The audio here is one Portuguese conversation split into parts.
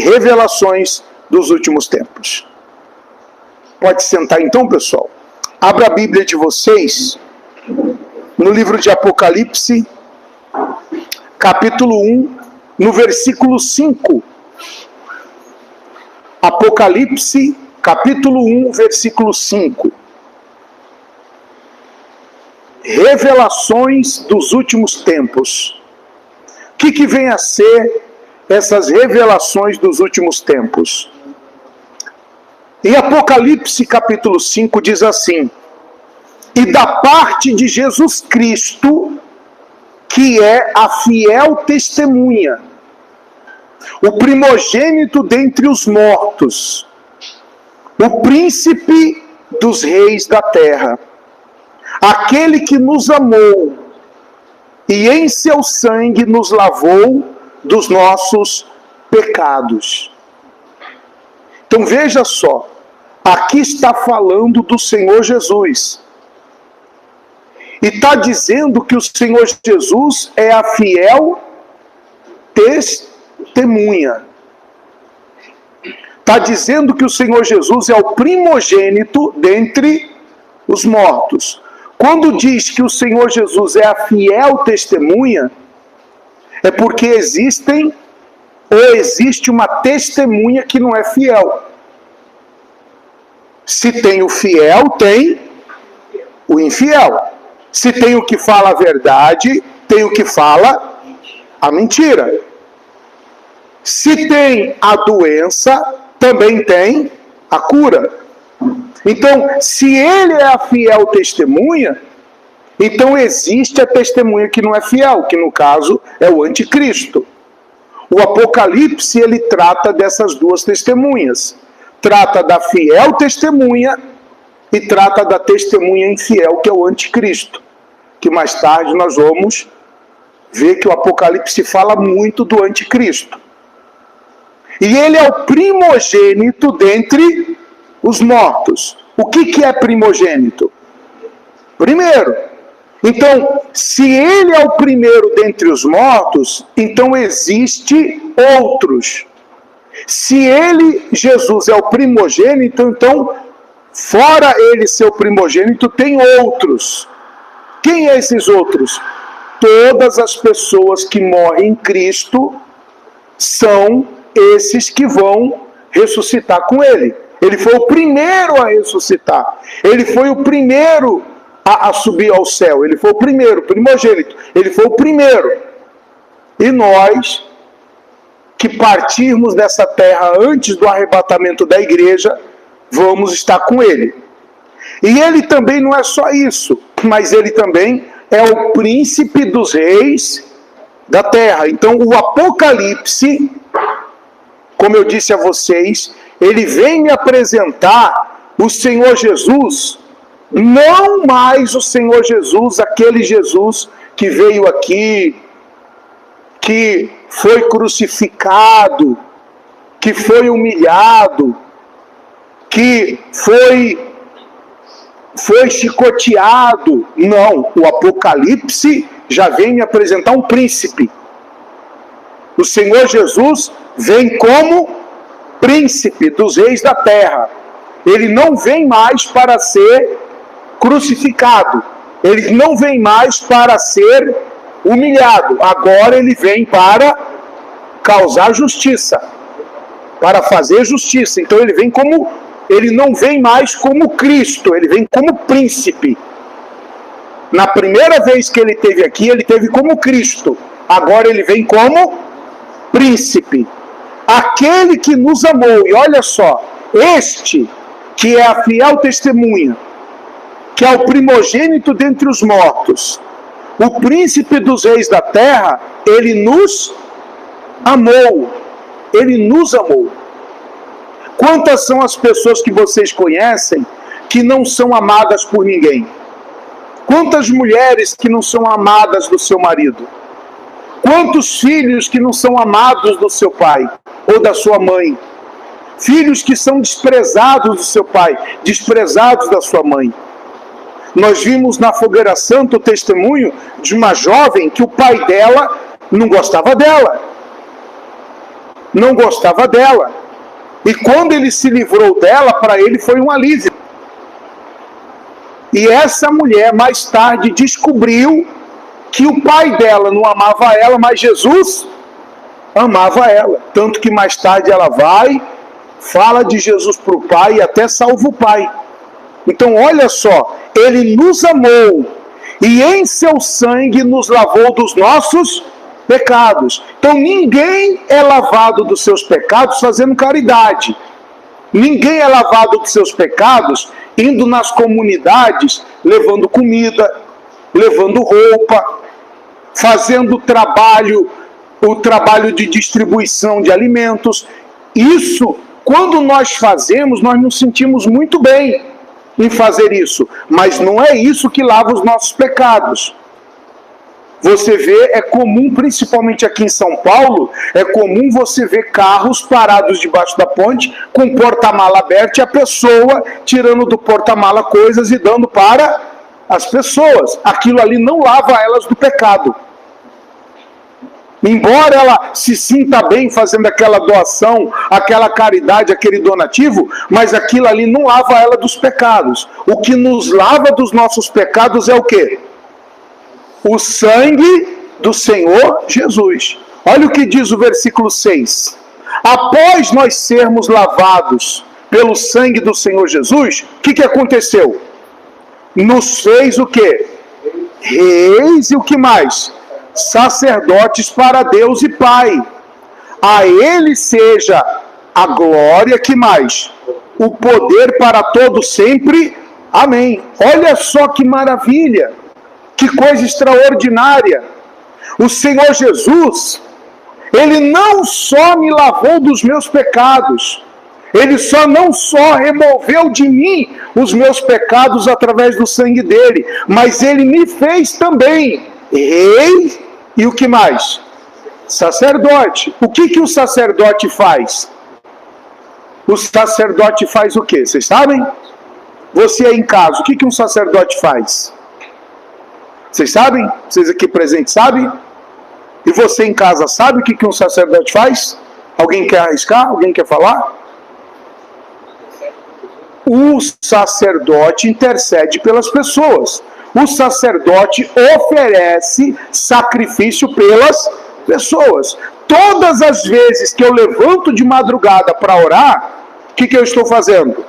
revelações dos últimos tempos. Pode sentar então, pessoal. Abra a Bíblia de vocês no livro de Apocalipse, capítulo 1, no versículo 5. Apocalipse, capítulo 1, versículo 5. Revelações dos últimos tempos. O que vem a ser essas revelações dos últimos tempos? Em Apocalipse capítulo 5 diz assim: e da parte de Jesus Cristo, que é a fiel testemunha, o primogênito dentre os mortos, o príncipe dos reis da terra, aquele que nos amou e em seu sangue nos lavou dos nossos pecados. Então veja só, aqui está falando do Senhor Jesus. E está dizendo que o Senhor Jesus é a fiel testemunha. Está dizendo que o Senhor Jesus é o primogênito dentre os mortos. Quando diz que o Senhor Jesus é a fiel testemunha, é porque existe uma testemunha que não é fiel. Se tem o fiel, tem o infiel. Se tem o que fala a verdade, tem o que fala a mentira. Se tem a doença, também tem a cura. Então, se ele é a fiel testemunha, então existe a testemunha que não é fiel, que no caso é o anticristo. O Apocalipse, ele trata dessas duas testemunhas. Trata da fiel testemunha e trata da testemunha infiel, que é o anticristo. Que mais tarde nós vamos ver que o Apocalipse fala muito do anticristo. E ele é o primogênito dentre os mortos. O que é primogênito? Primeiro. Então, se ele é o primeiro dentre os mortos, então existe outros. Se ele, Jesus, é o primogênito, então, fora ele ser o primogênito, tem outros. Quem é esses outros? Todas as pessoas que morrem em Cristo são esses que vão ressuscitar com ele. Ele foi o primeiro a ressuscitar. Ele foi o primeiro a subir ao céu. Ele foi o primeiro, primogênito. Ele foi o primeiro. E nós, que partirmos dessa terra antes do arrebatamento da igreja, vamos estar com ele. E ele também não é só isso, mas ele também é o príncipe dos reis da terra. Então o Apocalipse, como eu disse a vocês, ele vem me apresentar o Senhor Jesus, não mais o Senhor Jesus, aquele Jesus que veio aqui, que foi crucificado, que foi humilhado, que foi chicoteado. Não, o Apocalipse já vem me apresentar um príncipe. O Senhor Jesus vem como príncipe dos reis da terra. Ele não vem mais para ser crucificado. Ele não vem mais para ser humilhado. Agora ele vem para causar justiça, para fazer justiça. Então ele não vem mais como Cristo, ele vem como príncipe. Na primeira vez que ele esteve aqui, ele esteve como Cristo. Agora ele vem como príncipe. Aquele que nos amou. E olha só, este que é a fiel testemunha, que é o primogênito dentre os mortos, o príncipe dos reis da terra, ele nos amou. Ele nos amou. Quantas são as pessoas que vocês conhecem que não são amadas por ninguém? Quantas mulheres que não são amadas do seu marido? Quantos filhos que não são amados do seu pai ou da sua mãe? Filhos que são desprezados do seu pai, desprezados da sua mãe. Nós vimos na Fogueira Santa o testemunho de uma jovem que o pai dela não gostava dela. não gostava dela. E quando ele se livrou dela, para ele foi um alívio. E essa mulher mais tarde descobriu que o pai dela não amava ela, mas Jesus amava ela. Tanto que mais tarde ela vai, fala de Jesus para o pai e até salva o pai. Então olha só, ele nos amou e em seu sangue nos lavou dos nossos pecados. Então ninguém é lavado dos seus pecados fazendo caridade. Ninguém é lavado dos seus pecados indo nas comunidades, levando comida, levando roupa, fazendo o trabalho de distribuição de alimentos. Isso, quando nós fazemos, nós nos sentimos muito bem em fazer isso, mas não é isso que lava os nossos pecados. Você vê, é comum, principalmente aqui em São Paulo, é comum você ver carros parados debaixo da ponte, com o porta-mala aberto e a pessoa tirando do porta-mala coisas e dando para as pessoas. Aquilo ali não lava elas do pecado. Embora ela se sinta bem fazendo aquela doação, aquela caridade, aquele donativo, mas aquilo ali não lava ela dos pecados. O que nos lava dos nossos pecados é o quê? O sangue do Senhor Jesus. Olha o que diz o versículo 6. Após nós sermos lavados pelo sangue do Senhor Jesus, o que aconteceu? Nos fez o quê? Reis e o que mais? Sacerdotes para Deus e Pai. A Ele seja a glória, que mais? O poder para todos sempre. Amém. Olha só que maravilha. Que coisa extraordinária! O Senhor Jesus, Ele não só me lavou dos meus pecados, Ele não só removeu de mim os meus pecados através do sangue dEle, mas Ele me fez também rei e o que mais? Sacerdote. O que o sacerdote faz? O sacerdote faz o quê? Vocês sabem? Você aí em casa, o que um sacerdote faz? Vocês sabem? Vocês aqui presentes sabem? E você em casa sabe o que um sacerdote faz? Alguém quer arriscar? Alguém quer falar? O sacerdote intercede pelas pessoas. O sacerdote oferece sacrifício pelas pessoas. Todas as vezes que eu levanto de madrugada para orar, o que eu estou fazendo?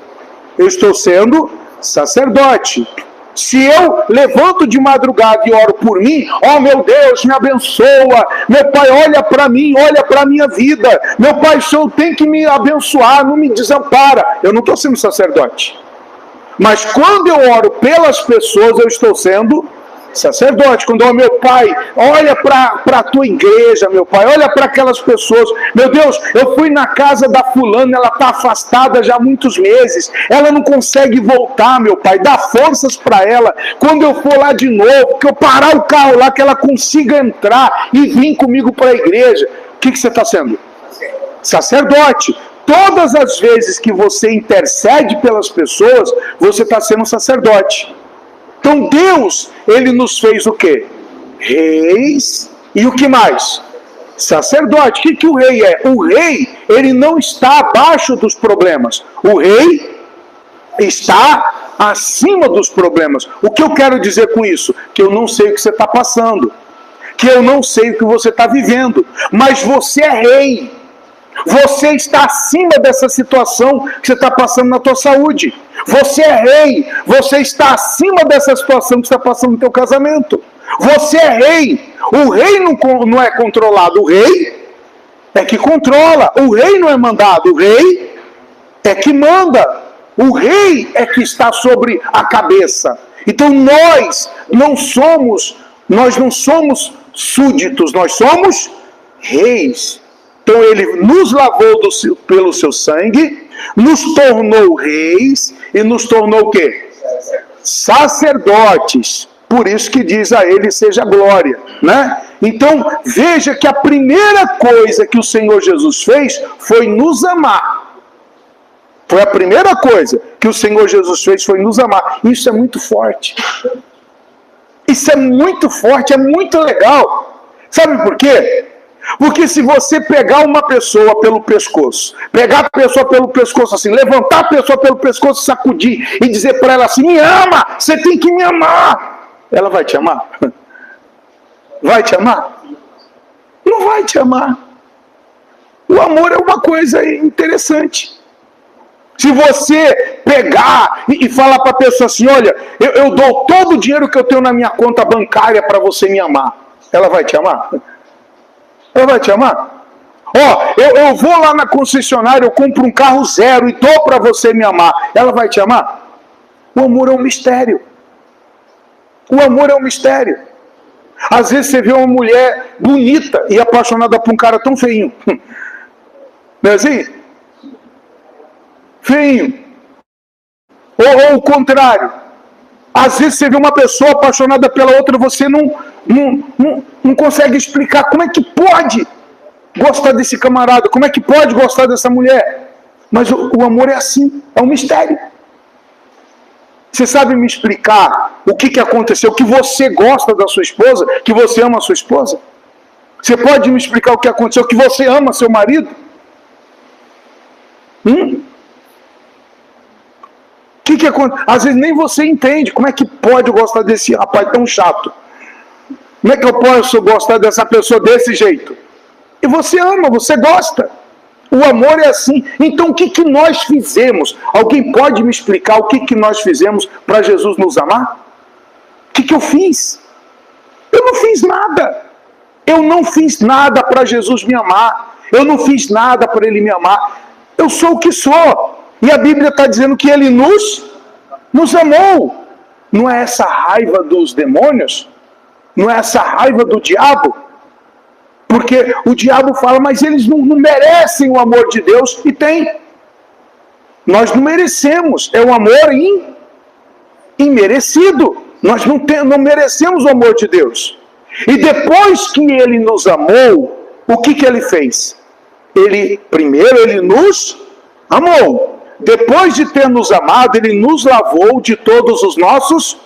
Eu estou sendo sacerdote. Se eu levanto de madrugada e oro por mim, ó meu Deus, me abençoa, meu Pai, olha para mim, olha para a minha vida, meu Pai, o Senhor tem que me abençoar, não me desampara. Eu não estou sendo sacerdote. Mas quando eu oro pelas pessoas, eu estou sendo sacerdote. Quando eu, meu Pai, olha para a tua igreja, meu Pai, olha para aquelas pessoas. Meu Deus, eu fui na casa da fulana, ela está afastada já há muitos meses, ela não consegue voltar, meu Pai, dá forças para ela. Quando eu for lá de novo, que eu parar o carro lá, que ela consiga entrar e vir comigo para a igreja. O que você está sendo? Sacerdote. Todas as vezes que você intercede pelas pessoas, você está sendo sacerdote. Então Deus, Ele nos fez o quê? Reis e o que mais? Sacerdote. O que o rei é? O rei, ele não está abaixo dos problemas. O rei está acima dos problemas. O que eu quero dizer com isso? Que eu não sei o que você está passando. Que eu não sei o que você está vivendo. Mas você é rei. Você está acima dessa situação que você está passando na tua saúde. Você é rei. Você está acima dessa situação que você está passando no teu casamento. Você é rei. O rei não é controlado. O rei é que controla. O rei não é mandado. O rei é que manda. O rei é que está sobre a cabeça. Então nós não somos súditos. Nós somos reis. Então ele nos lavou pelo seu sangue, nos tornou reis e nos tornou o quê? Sacerdotes. Por isso que diz a ele seja glória, né? Então veja que a primeira coisa que o Senhor Jesus fez foi nos amar. Foi a primeira coisa que o Senhor Jesus fez, foi nos amar. Isso é muito forte. Isso é muito forte, é muito legal. Sabe por quê? Porque se você pegar uma pessoa pelo pescoço, pegar a pessoa pelo pescoço assim, levantar a pessoa pelo pescoço, sacudir e dizer para ela assim, me ama, você tem que me amar. Ela vai te amar? Vai te amar? Não vai te amar. O amor é uma coisa interessante. Se você pegar e falar para a pessoa assim, olha, eu dou todo o dinheiro que eu tenho na minha conta bancária para você me amar. Ela vai te amar? Ela vai te amar? Ó, eu vou lá na concessionária, eu compro um carro zero e dou para você me amar. Ela vai te amar? O amor é um mistério. O amor é um mistério. Às vezes você vê uma mulher bonita e apaixonada por um cara tão feinho. Não é assim? Feinho. Ou o contrário. Às vezes você vê uma pessoa apaixonada pela outra e você não consegue explicar como é que pode gostar desse camarada, como é que pode gostar dessa mulher. Mas o amor é assim, é um mistério. Você sabe me explicar o que aconteceu, que você gosta da sua esposa, que você ama a sua esposa? Você pode me explicar o que aconteceu, que você ama seu marido? Que acontece? Às vezes nem você entende. Como é que pode gostar desse rapaz tão chato? Como é que eu posso gostar dessa pessoa desse jeito? E você ama, você gosta. O amor é assim. Então o que nós fizemos? Alguém pode me explicar o que nós fizemos para Jesus nos amar? O que eu fiz? Eu não fiz nada. Eu não fiz nada para Jesus me amar. Eu não fiz nada para Ele me amar. Eu sou o que sou. E a Bíblia está dizendo que Ele nos amou. Não é essa raiva dos demônios? Não é essa raiva do diabo? Porque o diabo fala, mas eles não merecem o amor de Deus. E tem. Nós não merecemos. É um amor imerecido. Nós não merecemos o amor de Deus. E depois que Ele nos amou, o que Ele fez? Primeiro Ele nos amou. Depois de ter nos amado, Ele nos lavou de todos os nossos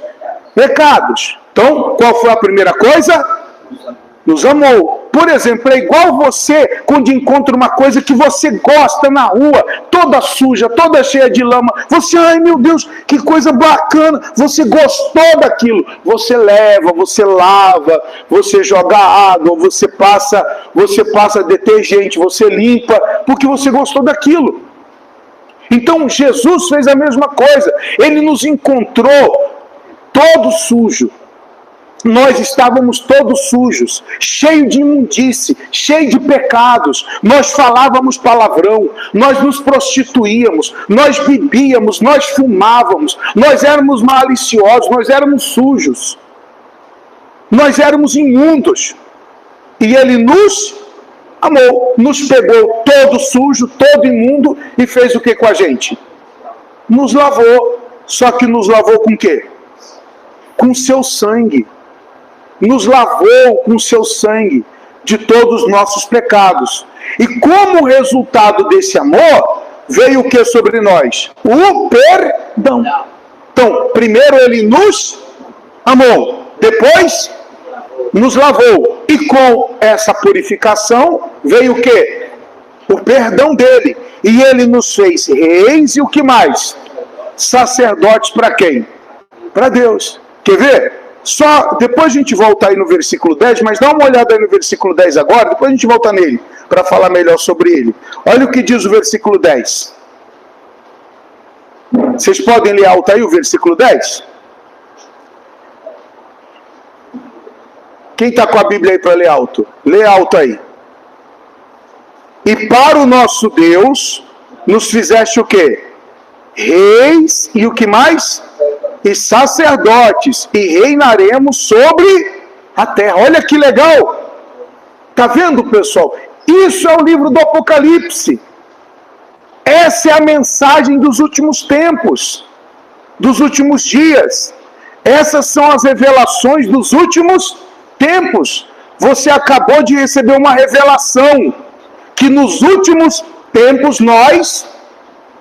pecados. Então, qual foi a primeira coisa? Nos amou. Por exemplo, é igual você quando encontra uma coisa que você gosta na rua, toda suja, toda cheia de lama. Você, ai meu Deus, que coisa bacana. Você gostou daquilo. Você leva, você lava, você joga água, você passa detergente, você limpa, porque você gostou daquilo. Então Jesus fez a mesma coisa. Ele nos encontrou todo sujo. Nós estávamos todos sujos, cheios de imundície, cheios de pecados. Nós falávamos palavrão, nós nos prostituíamos, nós bebíamos, nós fumávamos, nós éramos maliciosos, nós éramos sujos, nós éramos imundos. E Ele nos amou, nos pegou todo sujo, todo imundo e fez o que com a gente? Nos lavou. Só que nos lavou com o quê? Com seu sangue. Nos lavou com seu sangue de todos os nossos pecados. E como resultado desse amor, veio o que sobre nós? O perdão. Então, primeiro Ele nos amou, depois nos lavou. E com essa purificação veio o quê? O perdão dele. E Ele nos fez reis e o que mais? Sacerdotes para quem? Para Deus. Quer ver? Só depois a gente volta aí no versículo 10, mas dá uma olhada aí no versículo 10 agora, depois a gente volta nele, para falar melhor sobre ele. Olha o que diz o versículo 10. Vocês podem ler alto aí o versículo 10? Quem está com a Bíblia aí para ler alto? Lê alto aí. E para o nosso Deus, nos fizeste o quê? Reis e o que mais? E sacerdotes, e reinaremos sobre a terra. Olha que legal! Está vendo, pessoal? Isso é o livro do Apocalipse. Essa é a mensagem dos últimos tempos, dos últimos dias. Essas são as revelações dos últimos tempos. Você acabou de receber uma revelação que nos últimos tempos nós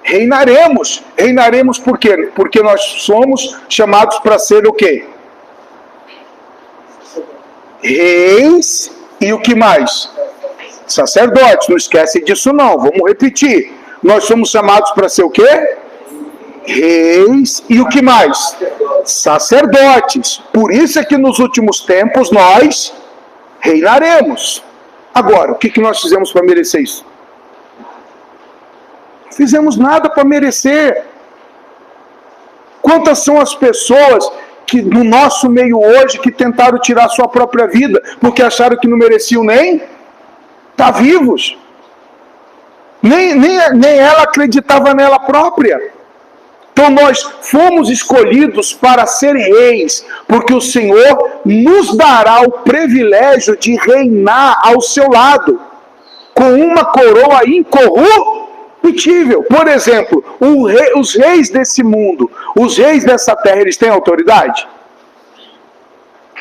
reinaremos. Reinaremos por quê? Porque nós somos chamados para ser o quê? Reis e o que mais? Sacerdotes, não esquece disso não, vamos repetir. Nós somos chamados para ser o quê? Reis e o que mais? Sacerdotes. Por isso é que nos últimos tempos nós reinaremos. Agora, o que nós fizemos para merecer isso? Não fizemos nada para merecer. Quantas são as pessoas que no nosso meio hoje que tentaram tirar sua própria vida porque acharam que não mereciam nem estar vivos? Nem ela acreditava nela própria. Então nós fomos escolhidos para ser reis, porque o Senhor nos dará o privilégio de reinar ao seu lado, com uma coroa incorruptível. Por exemplo, os reis desse mundo, os reis dessa terra, eles têm autoridade?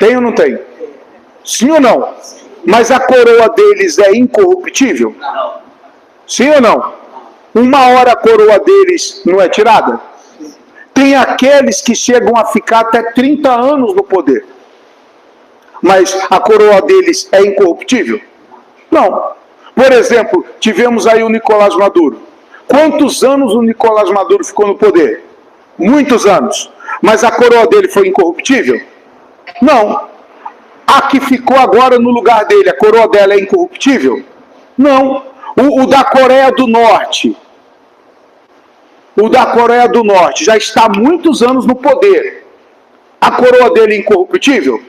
Tem ou não tem? Sim ou não? Mas a coroa deles é incorruptível? Sim ou não? Uma hora a coroa deles não é tirada? Tem aqueles que chegam a ficar até 30 anos no poder. Mas a coroa deles é incorruptível? Não. Por exemplo, tivemos aí o Nicolás Maduro. Quantos anos o Nicolás Maduro ficou no poder? Muitos anos. Mas a coroa dele foi incorruptível? Não. A que ficou agora no lugar dele, a coroa dela é incorruptível? Não. O da Coreia do Norte. O da Coreia do Norte já está há muitos anos no poder. A coroa dele é incorruptível?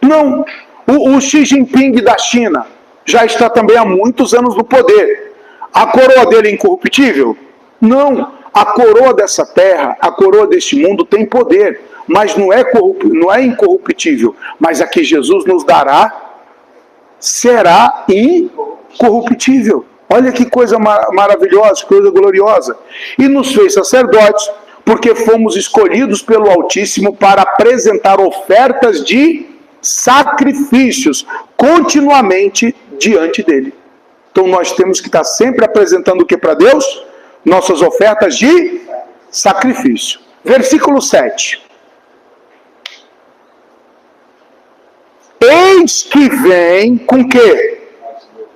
Não. O Xi Jinping da China já está também há muitos anos no poder. A coroa dele é incorruptível? Não. A coroa dessa terra, a coroa deste mundo tem poder, mas não é incorruptível. Mas a que Jesus nos dará será incorruptível. Olha que coisa maravilhosa, que coisa gloriosa. E nos fez sacerdotes, porque fomos escolhidos pelo Altíssimo para apresentar ofertas de sacrifícios continuamente diante dele. Então nós temos que estar sempre apresentando o que para Deus? Nossas ofertas de sacrifício. Versículo 7. Eis que vem com o quê?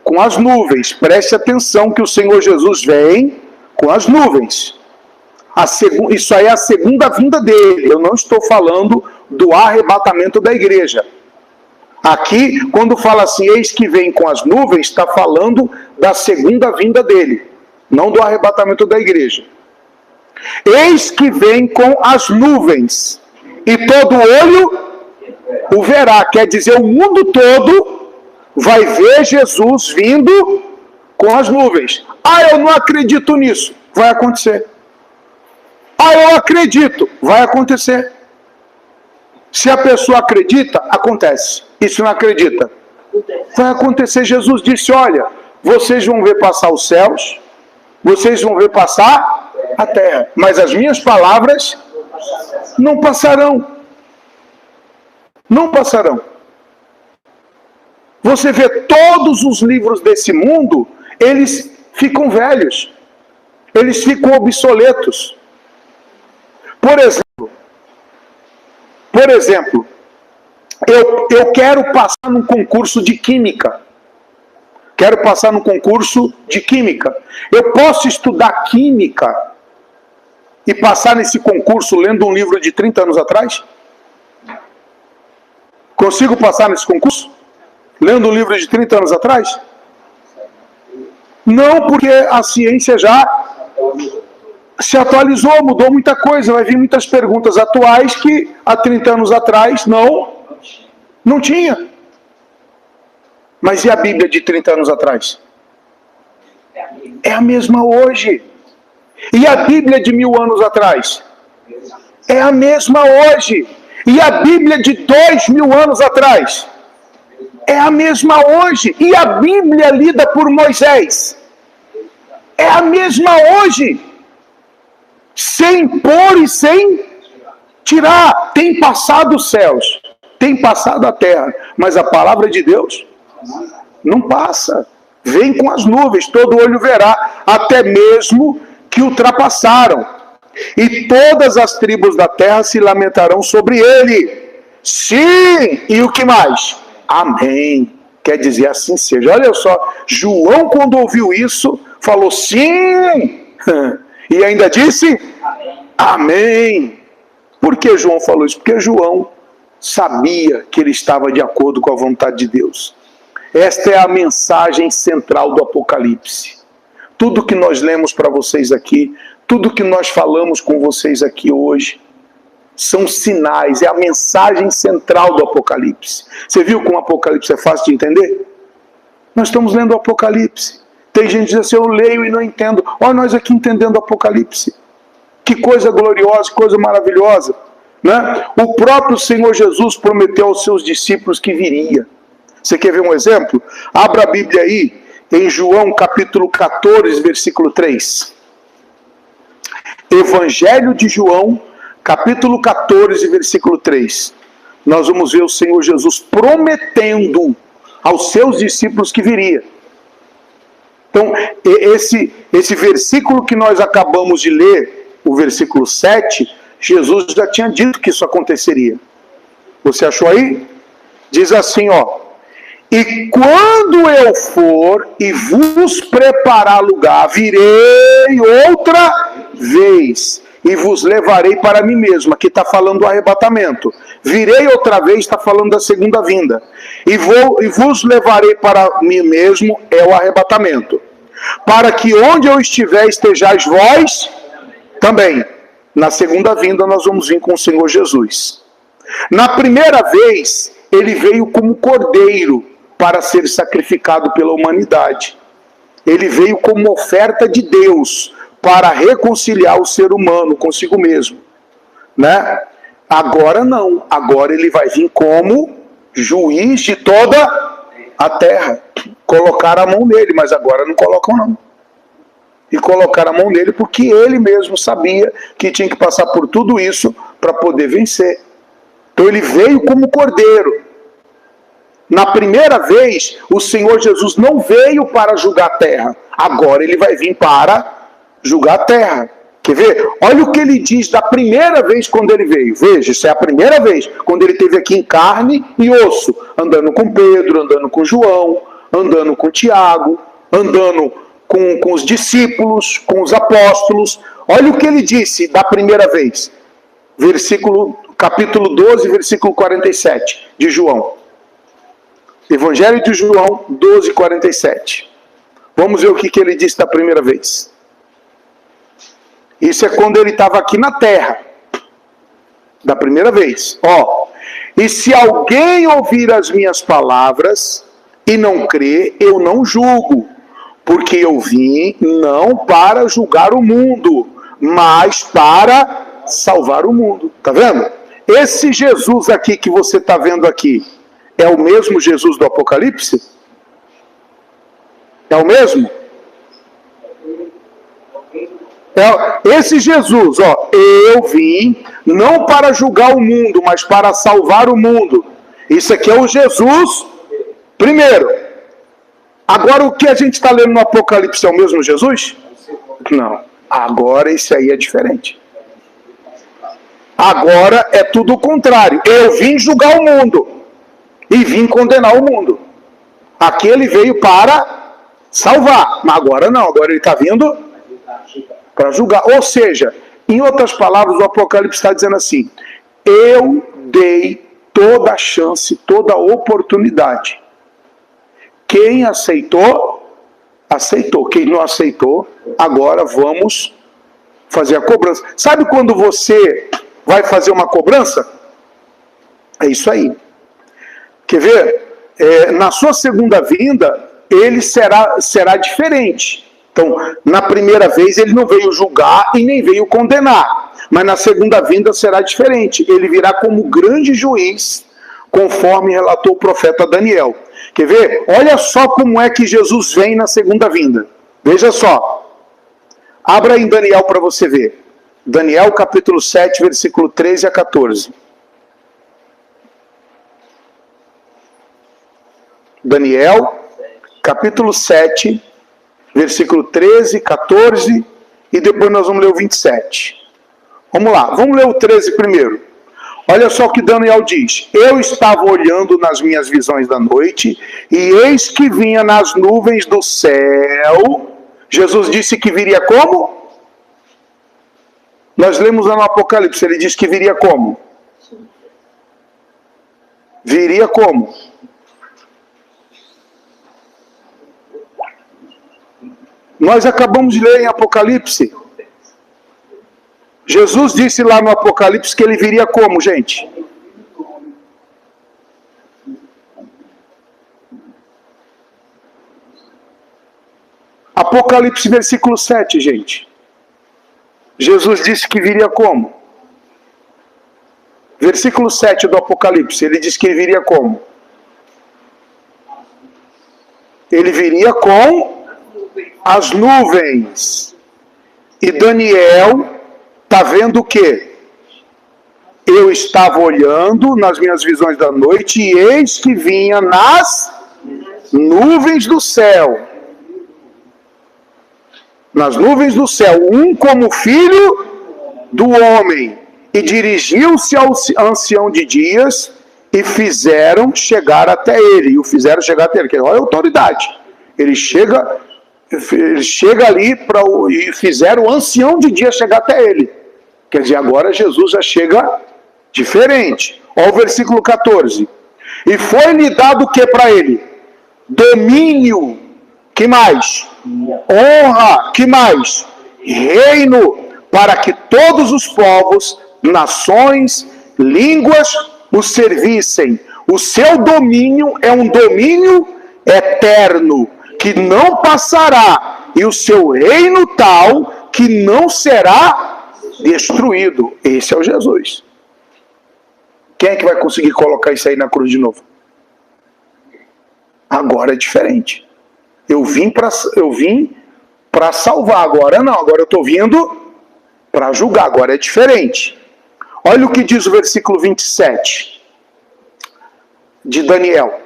Com as nuvens. Preste atenção que o Senhor Jesus vem com as nuvens. Isso aí é a segunda vinda dele. Eu não estou falando do arrebatamento da igreja. Aqui, quando fala assim, eis que vem com as nuvens, está falando da segunda vinda dele, não do arrebatamento da igreja. Eis que vem com as nuvens, e todo olho o verá. Quer dizer, o mundo todo vai ver Jesus vindo com as nuvens. Ah, eu não acredito nisso. Vai acontecer. Ah, eu acredito. Vai acontecer. Se a pessoa acredita, acontece. E se não acredita? Vai acontecer. Jesus disse, olha, vocês vão ver passar os céus, vocês vão ver passar a terra, mas as minhas palavras não passarão. Não passarão. Você vê todos os livros desse mundo, eles ficam velhos. Eles ficam obsoletos. Por exemplo, eu quero passar num concurso de química. Quero passar num concurso de química. Eu posso estudar química e passar nesse concurso lendo um livro de 30 anos atrás? Consigo passar nesse concurso? Lendo um livro de 30 anos atrás? Não, porque a ciência já se atualizou, mudou muita coisa. Vai vir muitas perguntas atuais que há 30 anos atrás não tinha. Mas e a Bíblia de 30 anos atrás? É a mesma hoje. E a Bíblia de 1000 anos atrás? É a mesma hoje. E a Bíblia de 2000 anos atrás? É a mesma hoje. E a Bíblia lida por Moisés? É a mesma hoje. Sem pôr e sem tirar. Tem passado os céus, tem passado a terra, mas a palavra de Deus não passa. Vem com as nuvens, todo olho verá, até mesmo que ultrapassaram. E todas as tribos da terra se lamentarão sobre ele. Sim, e o que mais? Amém. Quer dizer, assim seja. Olha só, João, quando ouviu isso, falou sim, e ainda disse amém. Por que João falou isso? Porque João sabia que ele estava de acordo com a vontade de Deus. Esta é a mensagem central do Apocalipse. Tudo que nós lemos para vocês aqui, tudo que nós falamos com vocês aqui hoje, são sinais, é a mensagem central do Apocalipse. Você viu como o Apocalipse é fácil de entender? Nós estamos lendo o Apocalipse. Tem gente que diz assim, eu leio e não entendo. Olha nós aqui entendendo o Apocalipse. Que coisa gloriosa, coisa maravilhosa. Né? O próprio Senhor Jesus prometeu aos seus discípulos que viria. Você quer ver um exemplo? Abra a Bíblia aí, em João capítulo 14, versículo 3. Evangelho de João, capítulo 14, versículo 3. Nós vamos ver o Senhor Jesus prometendo aos seus discípulos que viria. Então, esse versículo que nós acabamos de ler, o versículo 7, Jesus já tinha dito que isso aconteceria. Você achou aí? Diz assim, ó. E quando eu for e vos preparar lugar, virei outra vez e vos levarei para mim mesmo. Aqui está falando do arrebatamento. Virei outra vez, está falando da segunda vinda. E vos levarei para mim mesmo, é o arrebatamento. Para que onde eu estiver, estejais vós também. Na segunda vinda nós vamos vir com o Senhor Jesus. Na primeira vez, ele veio como cordeiro para ser sacrificado pela humanidade. Ele veio como oferta de Deus para reconciliar o ser humano consigo mesmo. Né? Agora não. Agora ele vai vir como juiz de toda a terra. Colocaram a mão nele, mas agora não colocam não. E colocaram a mão nele porque ele mesmo sabia que tinha que passar por tudo isso para poder vencer. Então ele veio como cordeiro. Na primeira vez, o Senhor Jesus não veio para julgar a terra. Agora ele vai vir para julgar a terra. Quer ver? Olha o que ele diz da primeira vez quando ele veio. Veja, isso é a primeira vez. Quando ele esteve aqui em carne e osso. Andando com Pedro, andando com João, andando com Tiago, andando com os discípulos, com os apóstolos. Olha o que ele disse da primeira vez. Capítulo 12, versículo 47 de João. Evangelho de João 12, 47. Vamos ver o que ele disse da primeira vez. Isso é quando ele estava aqui na terra. Da primeira vez. Ó. E se alguém ouvir as minhas palavras e não crer, eu não julgo. Porque eu vim não para julgar o mundo, mas para salvar o mundo. Tá vendo? Esse Jesus aqui que você está vendo aqui, é o mesmo Jesus do Apocalipse? É o mesmo? Esse Jesus, ó, eu vim não para julgar o mundo, mas para salvar o mundo. Isso aqui é o Jesus primeiro. Agora o que a gente está lendo no Apocalipse é o mesmo Jesus? Não. Agora esse aí é diferente. Agora é tudo o contrário. Eu vim julgar o mundo e vim condenar o mundo. Aqui ele veio para salvar, mas agora não. Agora ele está vindo para julgar. Ou seja, em outras palavras, o Apocalipse está dizendo assim: eu dei toda a chance, toda a oportunidade. Quem aceitou, aceitou. Quem não aceitou, agora vamos fazer a cobrança. Sabe quando você vai fazer uma cobrança? É isso aí. Quer ver? Na sua segunda vinda, ele será diferente. Então, na primeira vez ele não veio julgar e nem veio condenar. Mas na segunda vinda será diferente. Ele virá como grande juiz, conforme relatou o profeta Daniel. Quer ver? Olha só como é que Jesus vem na segunda vinda. Veja só. Abra em Daniel para você ver. Daniel capítulo 7, versículo 13 a 14. Daniel capítulo 7, versículo 13, 14 e depois nós vamos ler o 27. Vamos lá, vamos ler o 13 primeiro. Olha só o que Daniel diz. Eu estava olhando nas minhas visões da noite, e eis que vinha nas nuvens do céu. Jesus disse que viria como? Nós lemos lá no Apocalipse, ele disse que viria como? Viria como? Nós acabamos de ler em Apocalipse. Jesus disse lá no Apocalipse que ele viria como, gente? Apocalipse versículo 7, gente. Jesus disse que viria como? Versículo 7 do Apocalipse, ele disse que ele viria como? Ele viria com as nuvens. E Daniel está vendo o quê? Eu estava olhando nas minhas visões da noite, e eis que vinha nas nuvens do céu. Nas nuvens do céu, um como filho do homem, e dirigiu-se ao ancião de dias, e fizeram chegar até ele. E o fizeram chegar até ele, que olha a autoridade. Ele chega ali e fizeram o ancião de dias chegar até ele. Quer dizer, agora Jesus já chega diferente. Olha o versículo 14. E foi-lhe dado o que para ele? Domínio. Que mais? Honra. Que mais? Reino. Para que todos os povos, nações, línguas o servissem. O seu domínio é um domínio eterno, que não passará. E o seu reino tal, que não será destruído. Esse é o Jesus. Quem é que vai conseguir colocar isso aí na cruz de novo? Agora é diferente. Eu vim para salvar, agora não. Agora eu estou vindo para julgar, agora é diferente. Olha o que diz o versículo 27 de Daniel.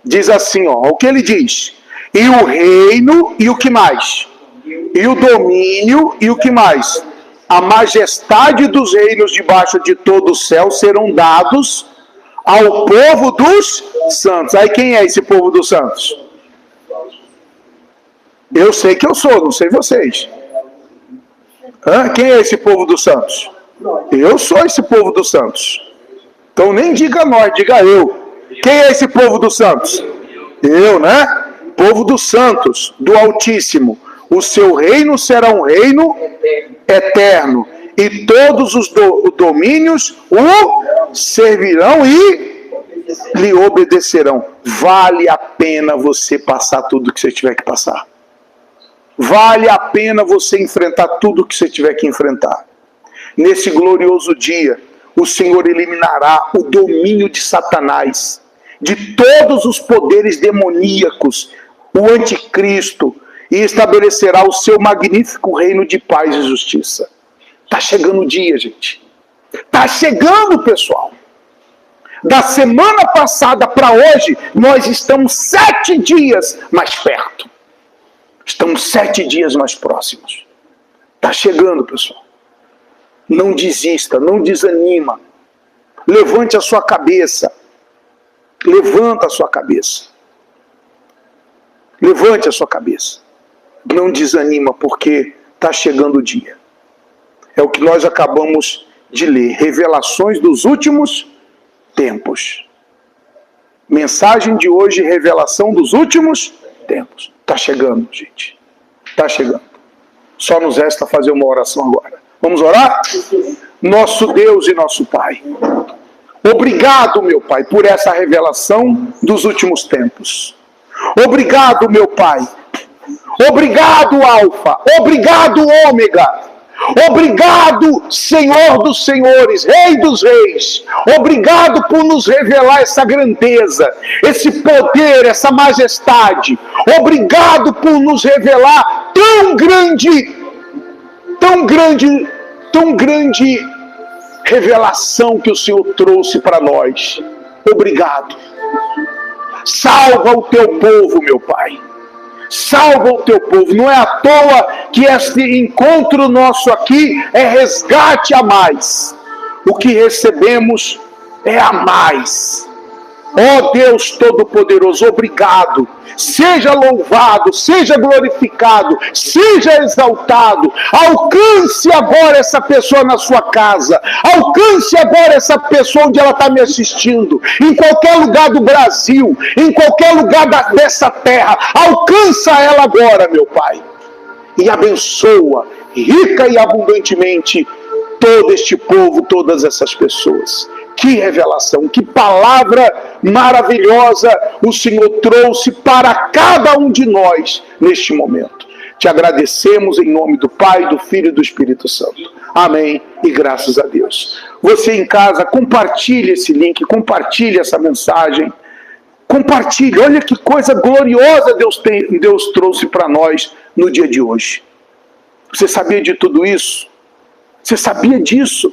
Diz assim, ó, o que ele diz? E o reino, e o que mais? E o domínio, e o que mais? A majestade dos reinos debaixo de todo o céu serão dados ao povo dos santos. Aí quem é esse povo dos santos? Eu sei que eu sou, não sei vocês. Quem é esse povo dos santos? Eu sou esse povo dos santos. Então nem diga nós, diga eu. Quem é esse povo dos santos? Eu, né? Povo dos santos, do Altíssimo. O seu reino será um reino eterno. E todos os domínios o servirão e lhe obedecerão. Vale a pena você passar tudo que você tiver que passar. Vale a pena você enfrentar tudo que você tiver que enfrentar. Nesse glorioso dia, o Senhor eliminará o domínio de Satanás, de todos os poderes demoníacos, o anticristo, e estabelecerá o seu magnífico reino de paz e justiça. Está chegando o dia, gente. Está chegando, pessoal. Da semana passada para hoje, nós estamos 7 dias mais perto. Estamos 7 dias mais próximos. Está chegando, pessoal. Não desista, não desanima. Levante a sua cabeça. Levanta a sua cabeça. Levante a sua cabeça. Não desanima, porque está chegando o dia. É o que nós acabamos de ler. Revelações dos últimos tempos. Mensagem de hoje, revelação dos últimos tempos. Está chegando, gente. Está chegando. Só nos resta fazer uma oração agora. Vamos orar? Nosso Deus e nosso Pai. Obrigado, meu Pai, por essa revelação dos últimos tempos. Obrigado, meu Pai. Obrigado, Alfa. Obrigado, Ômega. Obrigado, Senhor dos senhores, Rei dos reis. Obrigado por nos revelar essa grandeza, esse poder, essa majestade. Obrigado por nos revelar tão grande revelação que o Senhor trouxe para nós. Obrigado. Salva o teu povo, meu Pai. Salva o teu povo. Não é à toa que este encontro nosso aqui é resgate a mais. o que recebemos é a mais. Ó Deus Todo-Poderoso, obrigado. Seja louvado, seja glorificado, seja exaltado. Alcance agora essa pessoa na sua casa. Alcance agora essa pessoa onde ela está me assistindo. Em qualquer lugar do Brasil, em qualquer lugar dessa terra. Alcança ela agora, meu Pai. E abençoa, rica e abundantemente, todo este povo, todas essas pessoas. Que revelação, que palavra maravilhosa o Senhor trouxe para cada um de nós neste momento. Te agradecemos em nome do Pai, do Filho e do Espírito Santo. Amém e graças a Deus. Você em casa, compartilhe esse link, compartilhe essa mensagem. Compartilhe, olha que coisa gloriosa Deus trouxe para nós no dia de hoje. Você sabia de tudo isso? Você sabia disso?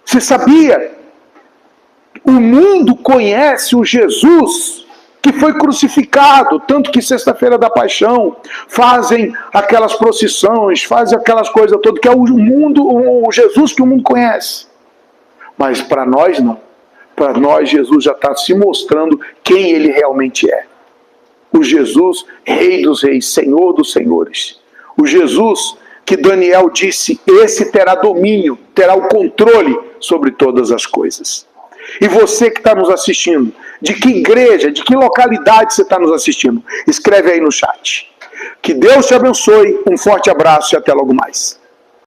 Você sabia? O mundo conhece o Jesus que foi crucificado, tanto que sexta-feira da paixão fazem aquelas procissões, fazem aquelas coisas todas, que é o Jesus que o mundo conhece. Mas para nós não. Para nós Jesus já está se mostrando quem ele realmente é. O Jesus, Rei dos Reis, Senhor dos Senhores. O Jesus que Daniel disse, esse terá domínio, terá o controle sobre todas as coisas. E você que está nos assistindo, de que igreja, de que localidade você está nos assistindo? Escreve aí no chat. Que Deus te abençoe, um forte abraço e até logo mais.